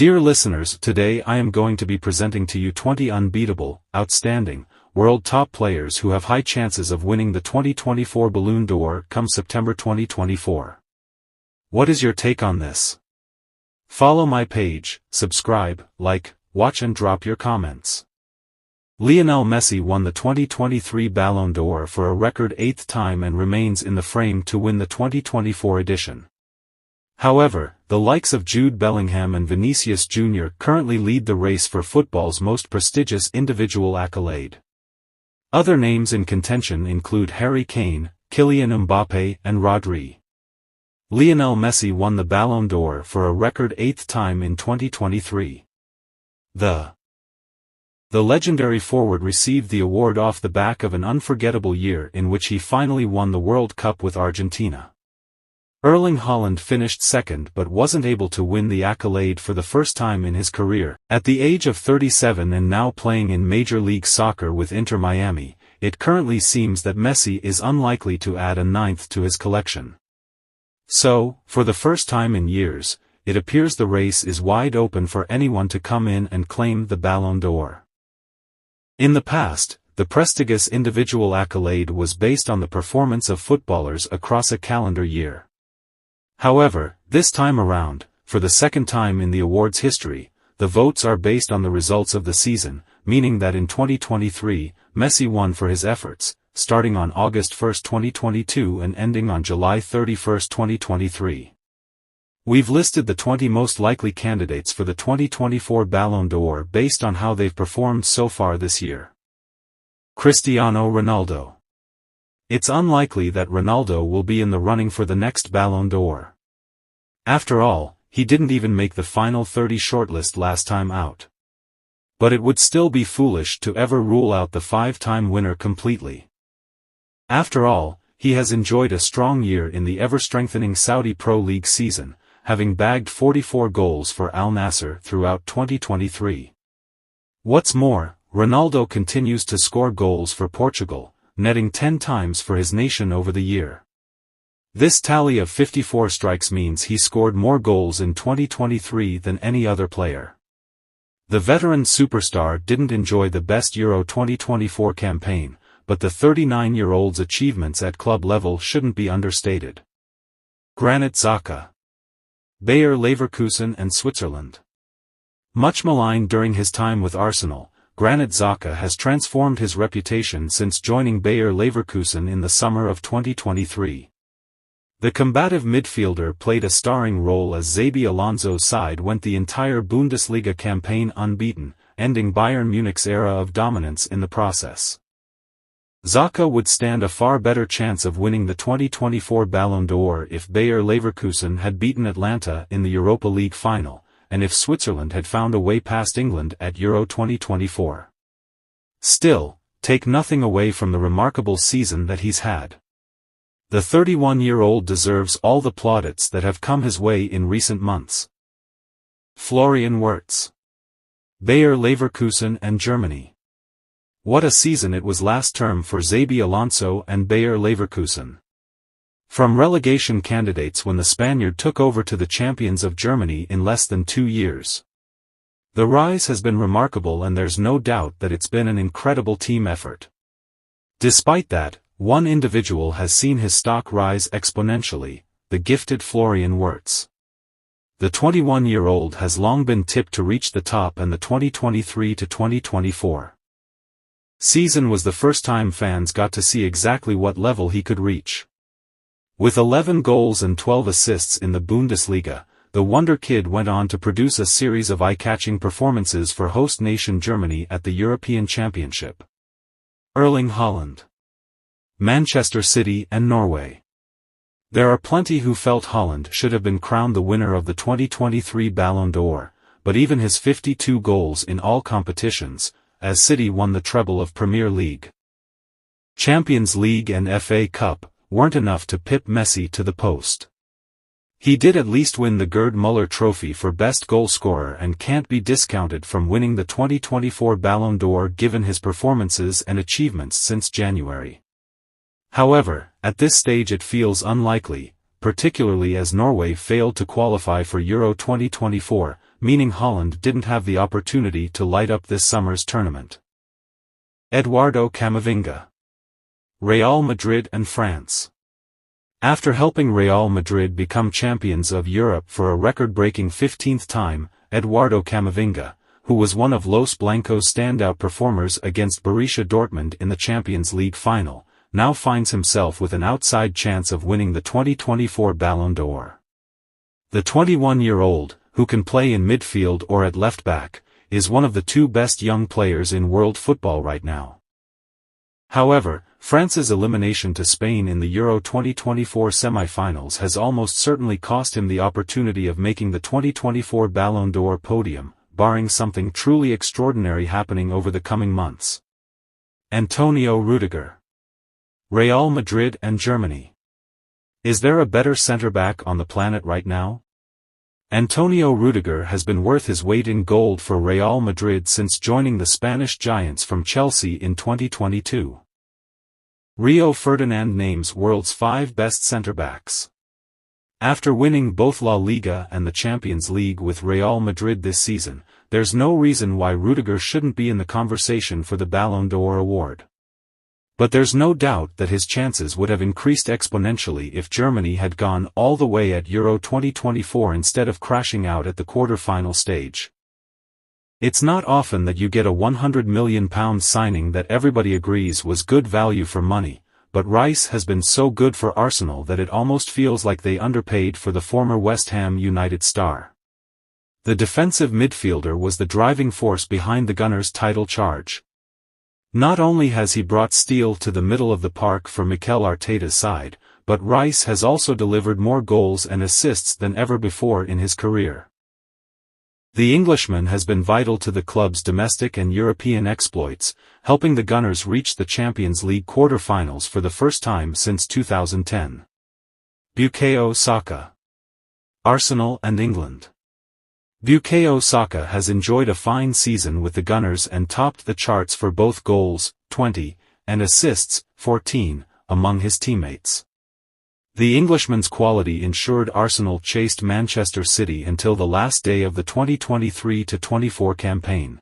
Dear listeners, today I am going to be presenting to you 20 unbeatable, outstanding, world top players who have high chances of winning the 2024 Ballon d'Or come September 2024. What is your take on this? Follow my page, subscribe, like, watch and drop your comments. Lionel Messi won the 2023 Ballon d'Or for a record 8th time and remains in the frame to win the 2024 edition. However, the likes of Jude Bellingham and Vinicius Jr. currently lead the race for football's most prestigious individual accolade. Other names in contention include Harry Kane, Kylian Mbappé and Rodri. Lionel Messi won the Ballon d'Or for a record 8th time in 2023. The legendary forward received the award off the back of an unforgettable year in which he finally won the World Cup with Argentina. Erling Haaland finished second but wasn't able to win the accolade for the first time in his career. At the age of 37 and now playing in Major League Soccer with Inter Miami, it currently seems that Messi is unlikely to add a 9th to his collection. So, for the first time in years, it appears the race is wide open for anyone to come in and claim the Ballon d'Or. In the past, the prestigious individual accolade was based on the performance of footballers across a calendar year. However, this time around, for the second time in the award's history, the votes are based on the results of the season, meaning that in 2023, Messi won for his efforts, starting on August 1, 2022 and ending on July 31, 2023. We've listed the 20 most likely candidates for the 2024 Ballon d'Or based on how they've performed so far this year. Cristiano Ronaldo. It's unlikely that Ronaldo will be in the running for the next Ballon d'Or. After all, he didn't even make the final 30 shortlist last time out. But it would still be foolish to ever rule out the 5-time winner completely. After all, he has enjoyed a strong year in the ever-strengthening Saudi Pro League season, having bagged 44 goals for Al Nassr throughout 2023. What's more, Ronaldo continues to score goals for Portugal, netting 10 times for his nation over the year. This tally of 54 strikes means he scored more goals in 2023 than any other player. The veteran superstar didn't enjoy the best Euro 2024 campaign, but the 39-year-old's achievements at club level shouldn't be understated. Granit Xhaka. Bayer Leverkusen and Switzerland. Much maligned during his time with Arsenal, Granit Xhaka has transformed his reputation since joining Bayer Leverkusen in the summer of 2023. The combative midfielder played a starring role as Xabi Alonso's side went the entire Bundesliga campaign unbeaten, ending Bayern Munich's era of dominance in the process. Xhaka would stand a far better chance of winning the 2024 Ballon d'Or if Bayer Leverkusen had beaten Atlanta in the Europa League final, and if Switzerland had found a way past England at Euro 2024. Still, take nothing away from the remarkable season that he's had. The 31-year-old deserves all the plaudits that have come his way in recent months. Florian Wirtz. Bayer Leverkusen and Germany. What a season it was last term for Xabi Alonso and Bayer Leverkusen. From relegation candidates when the Spaniard took over to the champions of Germany in less than 2 years. The rise has been remarkable and there's no doubt that it's been an incredible team effort. Despite that, one individual has seen his stock rise exponentially, the gifted Florian Wirtz. The 21-year-old has long been tipped to reach the top, and the 2023 to 2024 season was the first time fans got to see exactly what level he could reach. With 11 goals and 12 assists in the Bundesliga, the Wonder Kid went on to produce a series of eye-catching performances for host nation Germany at the European Championship. Erling Haaland. Manchester City and Norway. There are plenty who felt Haaland should have been crowned the winner of the 2023 Ballon d'Or, but even his 52 goals in all competitions, as City won the treble of Premier League, Champions League and FA Cup, weren't enough to pip Messi to the post. He did at least win the Gerd Müller Trophy for best goal scorer and can't be discounted from winning the 2024 Ballon d'Or given his performances and achievements since January. However, at this stage it feels unlikely, particularly as Norway failed to qualify for Euro 2024, meaning Holland didn't have the opportunity to light up this summer's tournament. Eduardo Camavinga. Real Madrid and France. After helping Real Madrid become champions of Europe for a record-breaking 15th time, Eduardo Camavinga, who was one of Los Blancos' standout performers against Borussia Dortmund in the Champions League final, now finds himself with an outside chance of winning the 2024 Ballon d'Or. The 21-year-old, who can play in midfield or at left-back, is one of the two best young players in world football right now. However, France's elimination to Spain in the Euro 2024 semi-finals has almost certainly cost him the opportunity of making the 2024 Ballon d'Or podium, barring something truly extraordinary happening over the coming months. Antonio Rudiger. Real Madrid and Germany. Is there a better centre-back on the planet right now? Antonio Rudiger has been worth his weight in gold for Real Madrid since joining the Spanish Giants from Chelsea in 2022. Rio Ferdinand names world's 5 best centre-backs. After winning both La Liga and the Champions League with Real Madrid this season, there's no reason why Rudiger shouldn't be in the conversation for the Ballon d'Or award. But there's no doubt that his chances would have increased exponentially if Germany had gone all the way at Euro 2024 instead of crashing out at the quarter-final stage. It's not often that you get a £100 million signing that everybody agrees was good value for money, but Rice has been so good for Arsenal that it almost feels like they underpaid for the former West Ham United star. The defensive midfielder was the driving force behind the Gunners' title charge. Not only has he brought steel to the middle of the park for Mikel Arteta's side, but Rice has also delivered more goals and assists than ever before in his career. The Englishman has been vital to the club's domestic and European exploits, helping the Gunners reach the Champions League quarter-finals for the first time since 2010. Bukayo Saka. Arsenal and England. Bukayo Saka has enjoyed a fine season with the Gunners and topped the charts for both goals, 20, and assists, 14, among his teammates. The Englishman's quality ensured Arsenal chased Manchester City until the last day of the 2023-24 campaign.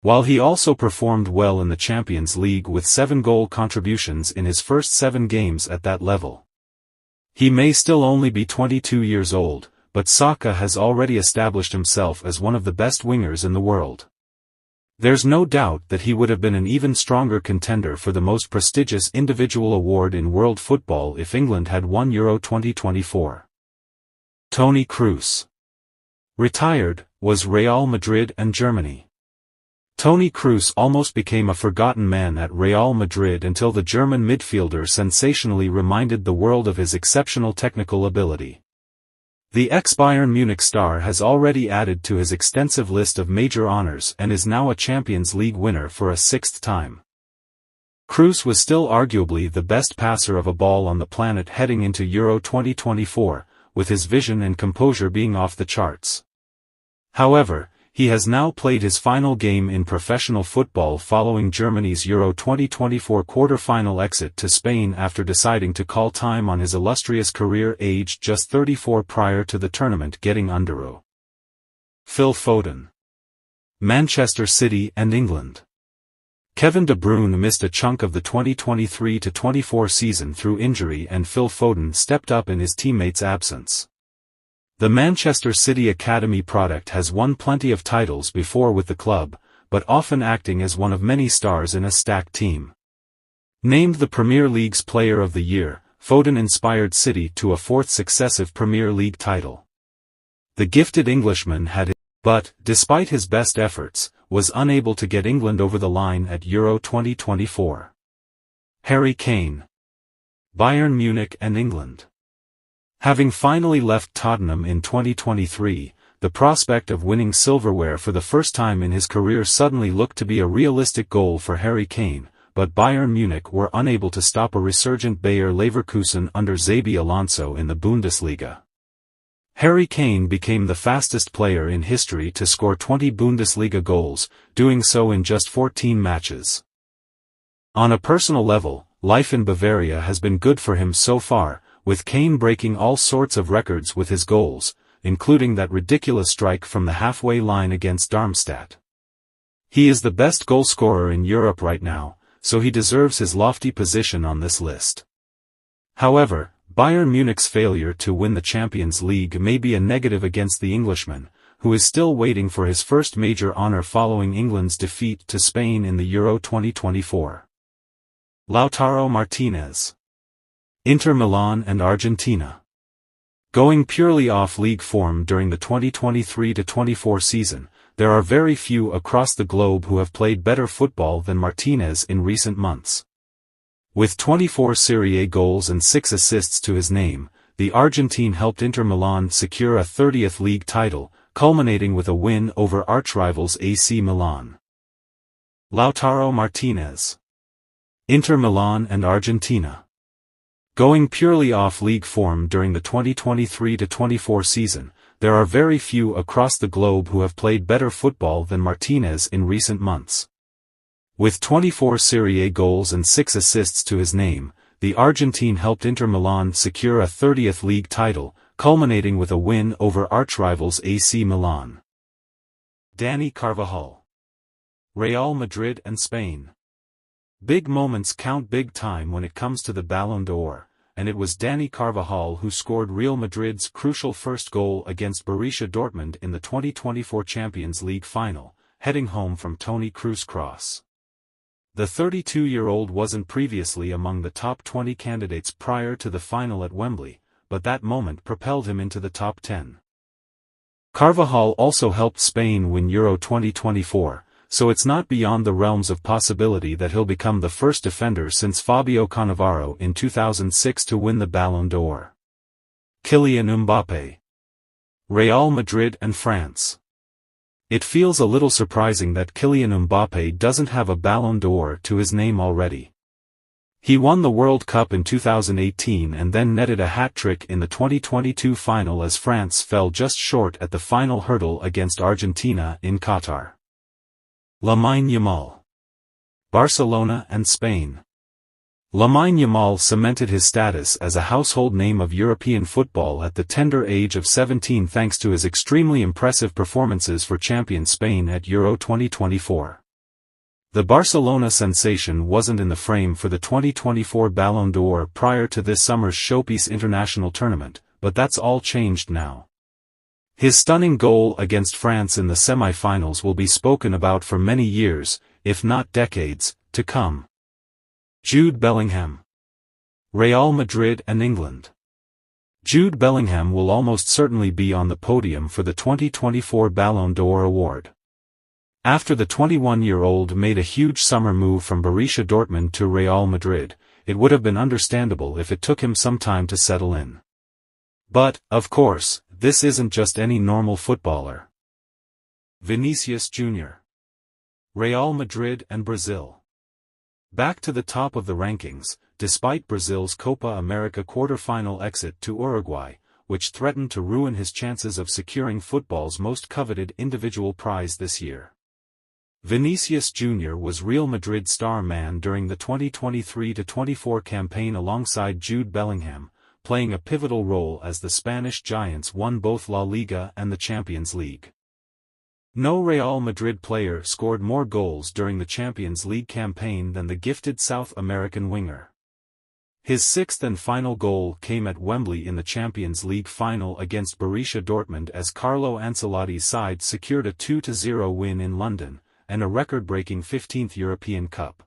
While he also performed well in the Champions League with 7 goal contributions in his first 7 games at that level. He may still only be 22 years old, but Saka has already established himself as one of the best wingers in the world. There's no doubt that he would have been an even stronger contender for the most prestigious individual award in world football if England had won Euro 2024. Toni Kroos. Retired, was Real Madrid and Germany. Toni Kroos almost became a forgotten man at Real Madrid until the German midfielder sensationally reminded the world of his exceptional technical ability. The ex-Bayern Munich star has already added to his extensive list of major honors and is now a Champions League winner for a 6th time. Kroos was still arguably the best passer of a ball on the planet heading into Euro 2024, with his vision and composure being off the charts. However, he has now played his final game in professional football following Germany's Euro 2024 quarter-final exit to Spain after deciding to call time on his illustrious career aged just 34 prior to the tournament getting underway. Phil Foden. Manchester City and England. Kevin De Bruyne missed a chunk of the 2023-24 season through injury and Phil Foden stepped up in his teammates' absence. The Manchester City Academy product has won plenty of titles before with the club, but often acting as one of many stars in a stacked team. Named the Premier League's Player of the Year, Foden inspired City to a 4th successive Premier League title. The gifted Englishman had, but, despite his best efforts, was unable to get England over the line at Euro 2024. Harry Kane. Bayern Munich and England. Having finally left Tottenham in 2023, the prospect of winning silverware for the first time in his career suddenly looked to be a realistic goal for Harry Kane, but Bayern Munich were unable to stop a resurgent Bayer Leverkusen under Xabi Alonso in the Bundesliga. Harry Kane became the fastest player in history to score 20 Bundesliga goals, doing so in just 14 matches. On a personal level, life in Bavaria has been good for him so far, with Kane breaking all sorts of records with his goals, including that ridiculous strike from the halfway line against Darmstadt. He is the best goalscorer in Europe right now, so he deserves his lofty position on this list. However, Bayern Munich's failure to win the Champions League may be a negative against the Englishman, who is still waiting for his first major honor following England's defeat to Spain in the Euro 2024. Lautaro Martinez. Inter Milan and Argentina. Going purely off league form during the 2023-24 season, there are very few across the globe who have played better football than Martinez in recent months. With 24 Serie A goals and 6 assists to his name, the Argentine helped Inter Milan secure a 30th league title, culminating with a win over archrivals AC Milan. Lautaro Martinez. Inter Milan and Argentina. Going purely off league form during the 2023-24 season, there are very few across the globe who have played better football than Martinez in recent months. With 24 Serie A goals and 6 assists to his name, the Argentine helped Inter Milan secure a 30th league title, culminating with a win over archrivals AC Milan. Dani Carvajal. Real Madrid and Spain. Big moments count big time when it comes to the Ballon d'Or, and it was Dani Carvajal who scored Real Madrid's crucial first goal against Borussia Dortmund in the 2024 Champions League final, heading home from Toni Kroos' cross. The 32-year-old wasn't previously among the top 20 candidates prior to the final at Wembley, but that moment propelled him into the top 10. Carvajal also helped Spain win Euro 2024, so it's not beyond the realms of possibility that he'll become the first defender since Fabio Cannavaro in 2006 to win the Ballon d'Or. Kylian Mbappé. Real Madrid and France. It feels a little surprising that Kylian Mbappé doesn't have a Ballon d'Or to his name already. He won the World Cup in 2018 and then netted a hat-trick in the 2022 final as France fell just short at the final hurdle against Argentina in Qatar. Lamine Yamal. Barcelona and Spain. Lamine Yamal cemented his status as a household name of European football at the tender age of 17 thanks to his extremely impressive performances for champion Spain at Euro 2024. The Barcelona sensation wasn't in the frame for the 2024 Ballon d'Or prior to this summer's Showpiece International Tournament, but that's all changed now. His stunning goal against France in the semi-finals will be spoken about for many years, if not decades, to come. Jude Bellingham. Real Madrid and England. Jude Bellingham will almost certainly be on the podium for the 2024 Ballon d'Or award. After the 21-year-old made a huge summer move from Borussia Dortmund to Real Madrid, it would have been understandable if it took him some time to settle in. But, of course, this isn't just any normal footballer. Vinicius Jr. Real Madrid and Brazil. Back to the top of the rankings, despite Brazil's Copa America quarter-final exit to Uruguay, which threatened to ruin his chances of securing football's most coveted individual prize this year. Vinicius Jr. was Real Madrid's star man during the 2023-24 campaign alongside Jude Bellingham, playing a pivotal role as the Spanish Giants won both La Liga and the Champions League. No Real Madrid player scored more goals during the Champions League campaign than the gifted South American winger. His sixth and final goal came at Wembley in the Champions League final against Borussia Dortmund as Carlo Ancelotti's side secured a 2-0 win in London, and a record-breaking 15th European Cup.